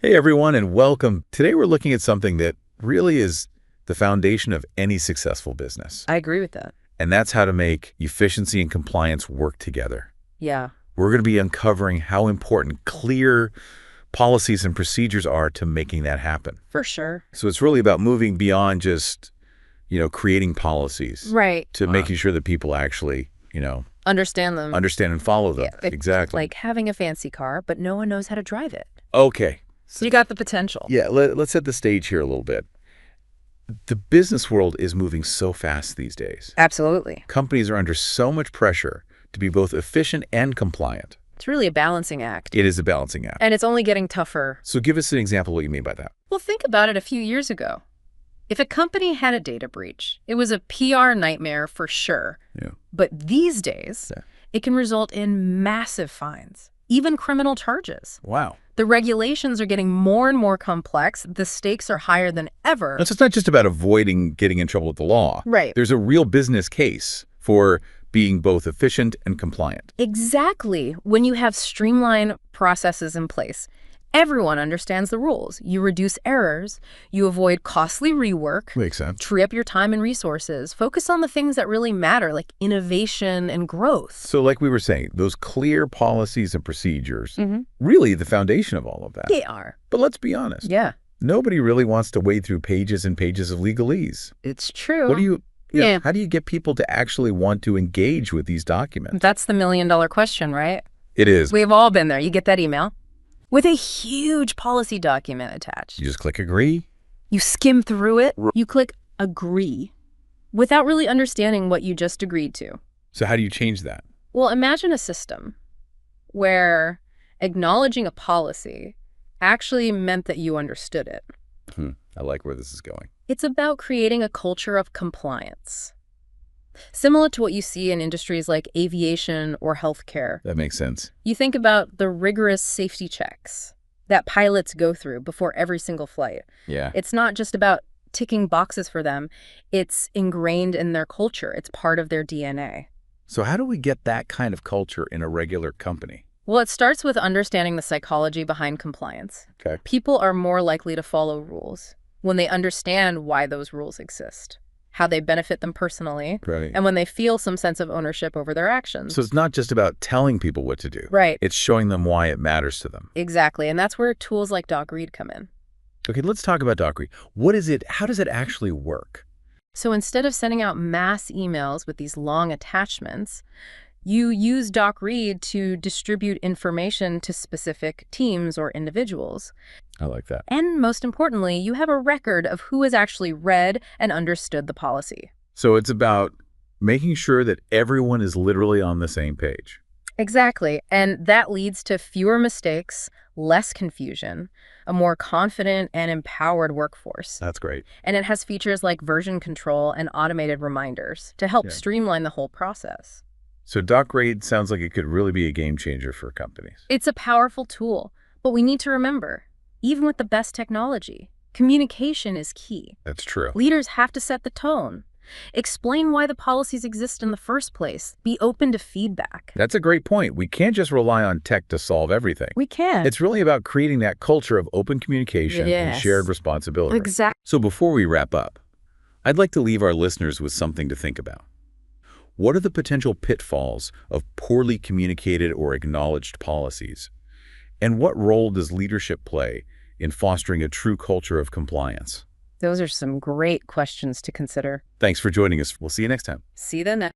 Hey everyone, and welcome. Today we're looking at something that really is the foundation of any successful business. I agree with that. And that's how to make efficiency and compliance work together. Yeah. We're going to be uncovering how important clear policies and procedures are to making that happen. For sure. So it's really about moving beyond just, creating policies. Right. To making sure that people actually, Understand them. understand and follow them. Yeah, Exactly. Like having a fancy car, but no one knows how to drive it. Okay. So you got the potential. Yeah, let's set the stage here a little bit. The business world is moving so fast these days. Absolutely. Companies are under so much pressure to be both efficient and compliant. It's really a balancing act. It is a balancing act. And it's only getting tougher. So give us an example of what you mean by that. Well, think about it a few years ago. If a company had a data breach, it was a PR nightmare for sure. Yeah. But these days, it can result in massive fines, even criminal charges. Wow. The regulations are getting more and more complex. The stakes are higher than ever. So it's not just about avoiding getting in trouble with the law. Right. There's a real business case for being both efficient and compliant. Exactly. When you have streamline processes in place, everyone understands the rules. You reduce errors, you avoid costly rework, Makes sense. free up your time and resources, focus on the things that really matter, like innovation and growth. So like we were saying, those clear policies and procedures, really the foundation of all of that. They are. But let's be honest. Yeah. Nobody really wants to wade through pages and pages of legalese. It's true. What do you... Yeah. How do you get people to actually want to engage with these documents? That's the million-dollar question, right? It is. We've all been there. You get that email with a huge policy document attached. You just click agree. You skim through it. You click agree without really understanding what you just agreed to. So how do you change that? Well, imagine a system where acknowledging a policy actually meant that you understood it. I like where this is going. It's about creating a culture of compliance, similar to what you see in industries like aviation or healthcare. That makes sense. You think about the rigorous safety checks that pilots go through before every single flight. Yeah. It's not just about ticking boxes for them. It's ingrained in their culture. It's part of their DNA. So how do we get that kind of culture in a regular company? Well, it starts with understanding the psychology behind compliance. Okay. People are more likely to follow rules when they understand why those rules exist, how they benefit them personally, Right. and when they feel some sense of ownership over their actions. So it's not just about telling people what to do. Right. It's showing them why it matters to them. Exactly. And that's where tools like DocRead come in. Okay, let's talk about DocRead. What is it? How does it actually work? So instead of sending out mass emails with these long attachments, you use DocRead to distribute information to specific teams or individuals. I like that. And most importantly, you have a record of who has actually read and understood the policy. So it's about making sure that everyone is literally on the same page. Exactly. And that leads to fewer mistakes, less confusion, a more confident and empowered workforce. That's great. And it has features like version control and automated reminders to help streamline the whole process. So DocRead sounds like it could really be a game changer for companies. It's a powerful tool, but we need to remember, even with the best technology, communication is key. That's true. Leaders have to set the tone. Explain why the policies exist in the first place. Be open to feedback. That's a great point. We can't just rely on tech to solve everything. We can. It's really about creating that culture of open communication and Yes. shared responsibility. Exactly. So before we wrap up, I'd like to leave our listeners with something to think about. What are the potential pitfalls of poorly communicated or acknowledged policies? And what role does leadership play in fostering a true culture of compliance? Those are some great questions to consider. Thanks for joining us. We'll see you next time. See you then.